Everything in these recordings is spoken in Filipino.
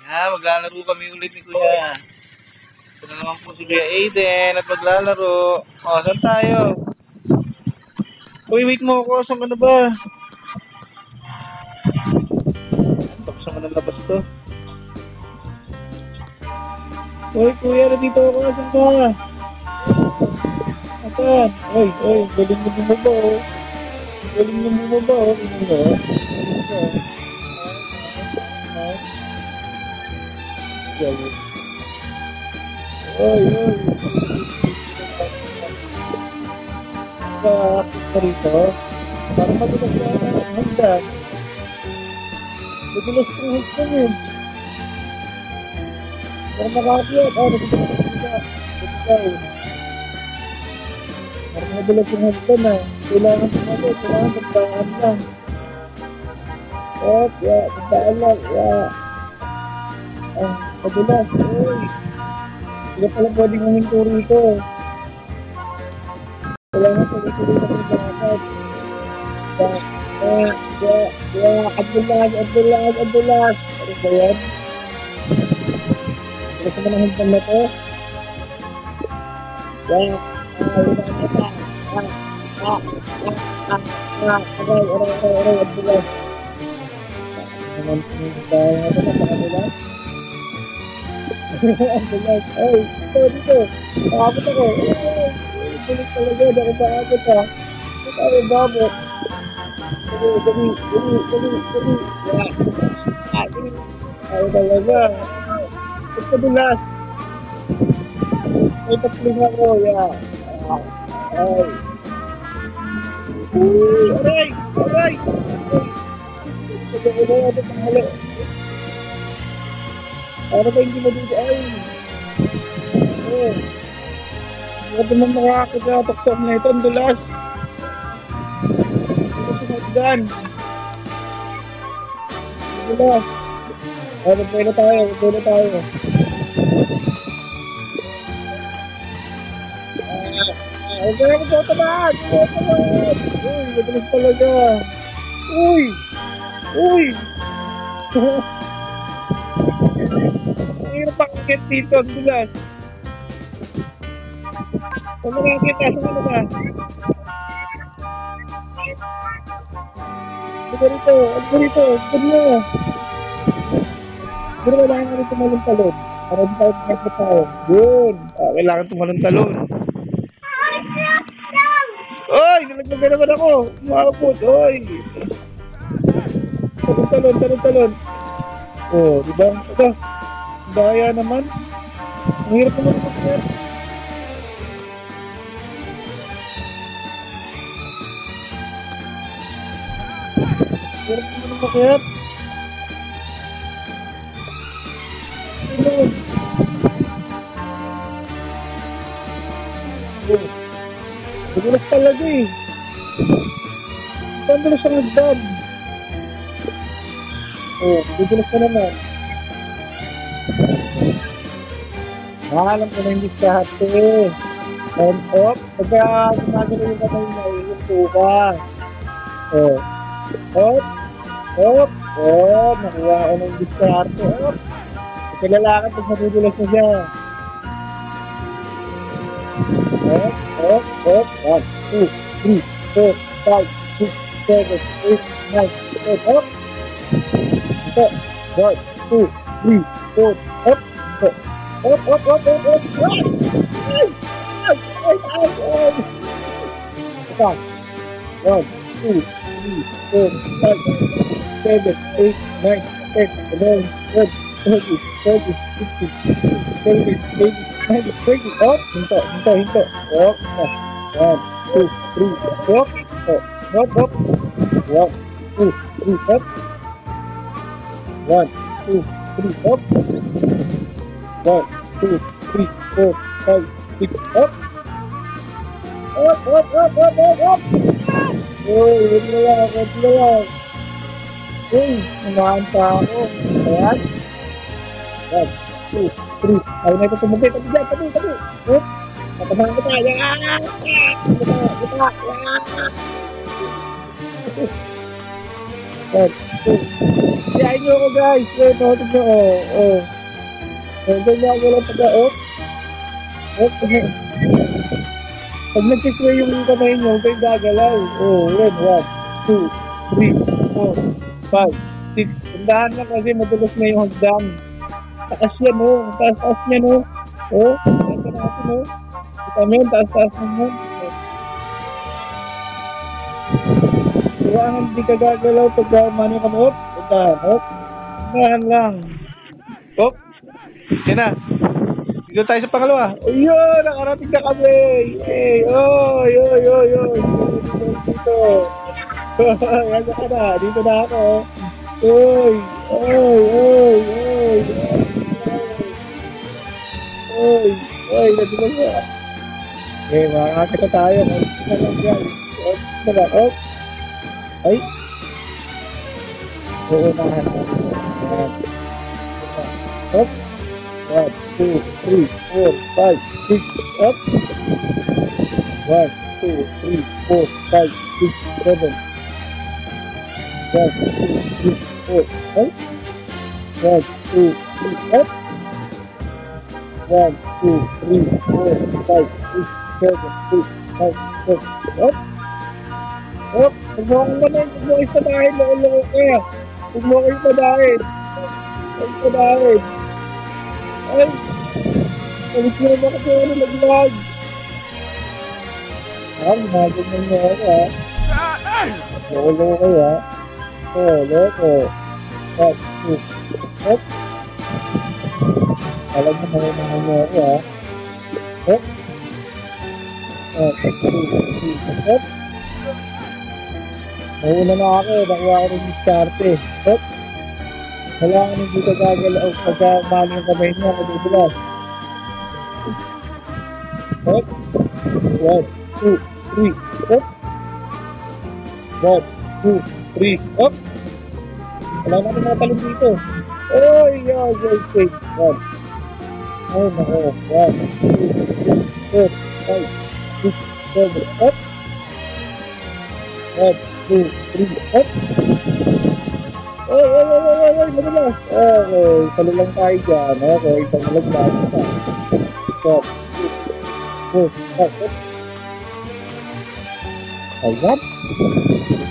Maglalaro kami ulit ni Kuya. Ito na naman po si Kuya Aiden at maglalaro. O, saan tayo? Uy, wait mo ako. Saan ka na ba? Tapos naman ang labas to. Uy, Kuya, nandito ako. Saan ka? Asan? Uy, galing mo bumaba oh. Galing mo bumaba oh. Tingnan mo oh. Galing. Uy. Kakakit ka rito. Parang madulas na ang hagdan. Madulas na ang hagdan yun. Parang makakiyat. Nadulas na ang hagdan. Parang madulas ang hagdan ah. Kailangan tumagot. Kailangan tagdaan lang. Tagdaan lang. Madulas. Uy. Hindi pala pwedeng huminto rito. Kailangan tuloy-tuloy na pinagkakad. Abdullah. Ano ba yan? Ano sa manahid ng lato? Aray, Abdullah. Naman tayo natin na sa kanila. Abdullah, ay, dito. Nakabot ako. Tulit talaga, dako pa agad ha. Ito tayo babot. Dali. Tayo talaga. Ito dulas. May tapling ako, Ay. Aray. Ito panghalo. Ano ba hindi mo dito? Ay. Bakit naman makakagatok-tok na ito? Ang dulas. Ito sinagdan. Ang dulas. Magpwede tayo. Huwag ka na magtatabaan. Uy, madalas talaga. Uy. Ang hirap pakakit dito. Ang dulas. Kung nakakita, saan ano ba? Ganito. Pero kailangan natin tumalon-talon. Para di tayo tayo. Yun. Kailangan tumalon-talon. Oy! Nalaglag naman ako. Umabot. Oy! Talon. Oh, diba? Ito. Daya naman. Ang hirap naman ito. Hirap naman ang makihat. Madulas talaga eh. Madulas ang hagdan. Madulas ka naman. Alam ko na hindi sa hati. And off. Pagka gumagano yung kamay na ihinto ka. Nakuha ko ng diskarte. Kilalakan pag nadudulas na siya. 1, 2, 3, 4, 5, 6, 7, 8, 9, 10, 1, 2, 3, 4, up. 1, 2, 3, 4, 5, 7, 8, 9, 10, 11, 12, 13, 14, 15, 16, 17, 18, 19, 20. Up. Hinto. 1, 2, 3, up. Up. 1, 2, 3, up. 1, 2, 3, up. 1, 2, 3, 4, 5, 6, up. Up. Uy, hindi na lang. Uy, umahan pa ako. Ayan. 1, 2, 3. Ayaw na ito tumagay. Tabi. Up. Matamaan ko tayo. Kita. 1, 2, Iyain nyo ako guys. Wait, tignan nyo. Oh. Ganyan ako lang pag-off. Pag nag-sway yung kamay nyo, huwag kayong gagalaw. Oh, yan. 1, 2, 3, 4, 5, 6. Tandaan lang kasi madulas na yung hagdang. Taas yan, oh. Taas-taas niya, no. Oh, taas na natin, oh. Kita mo yun, taas-taas na yun. Kailangan hindi ka gagalaw pag mani ka mo. Tandaan lang. Oh, yan na. Dito tayo sa pangalawa. Ayun, nakarating na kami. Yay! Oy! Dito. Yan ka na. Dito na ako. Oy! Nandito na. Okay, makakakita tayo. Dito na lang yan. Dito na. Oh! Ay! Uunahan. Hop! 1, 2, 3, 4, 5, 6, up! 1, 2, 3, 4, 5, 6, 7. 1, 2, 3, 4, up! 1, 2, 3, up! 1, 2, 3, 4, 5, 6, 7, 8, 9, 10, up! Up! Huwag mo akong ganun, huwag mo kayo sa dahil, loko-loko ka. Huwag mo kayo sa dahil. Ay! Alis mo na kasi ako nalaglag. Ginagod na niya ako, ha? Loko-loko kayo, ha? Loko. Hop! Hop! Alam mo na niya ako, ha? Hop! Hop! Nauna na ako, nakuha ako ng diskarte. Hop! Kailangan hindi ka gagalaw pagka mali yung kamay niya, madudulas. Hop! 1, 2, 3, hop! 1, 2, 3, hop! Wala natin mga talong dito. Oy! Wait. 1. Ay, nako. 1, 2, 3, 4, 5, 6, 7, hop! 1, 2, 3, hop! Oy, madalas. Okay, salo lang tayo dyan. Okay, isang malaglag pa. Stop. Stop. Stop. Ayan.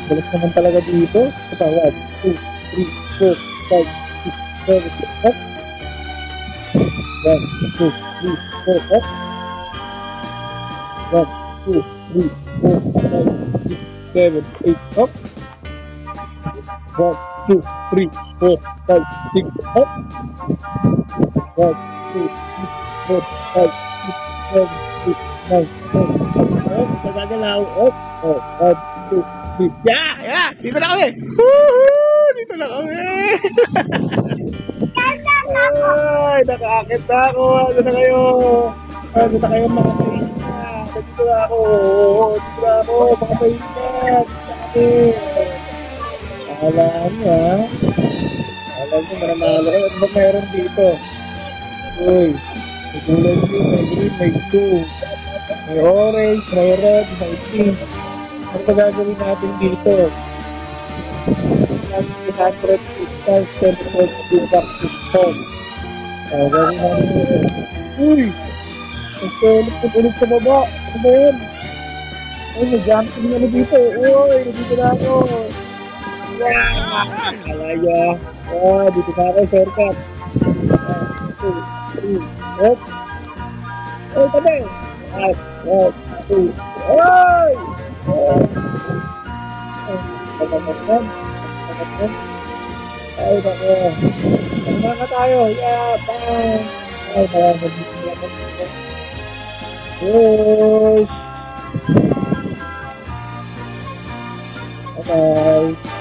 Balas naman talaga dito. Ito, 1, 2, 3, 4, 5, 6, 7, up. 1, 2, 3, 4, up. 1, 2, 3, 4, 5, 6, 7, 8, up. 1, 2, 3, 4, 5, 6, up. 1, 2, 3, 4, 5, 6, 7, 8, 9, 10. Up, nagagalaw. Up. 1, 2, 3. Yeah! Dito na kami! Woohoo! Dito na kami! Ay, nakaakit na ako. Ano na kayo? Ano na kayo mga maingat? Dito na ako. Mga maingat. Alam nyo, ha? Alam nyo, mananalo kayo. Ano ba meron dito? Uy, may kulay blue, may green, may blue. May orange, may red, may pink. Ano ba gagawin natin dito? 300 crystals, 10 back to spawn. Gagawin natin dito. Uy! Nagtulog sa baba. Ano ba yun? Uy, may jumping na dito. Uy, dito na ako. Alaya. Dito na ako, shortcut. 1, 2, 3, hop. Oy, tabi. 1, 2, oy! Ay, nako. Tama ka tayo. Bang! Ay, maraming dito na ako. Push! Bye-bye.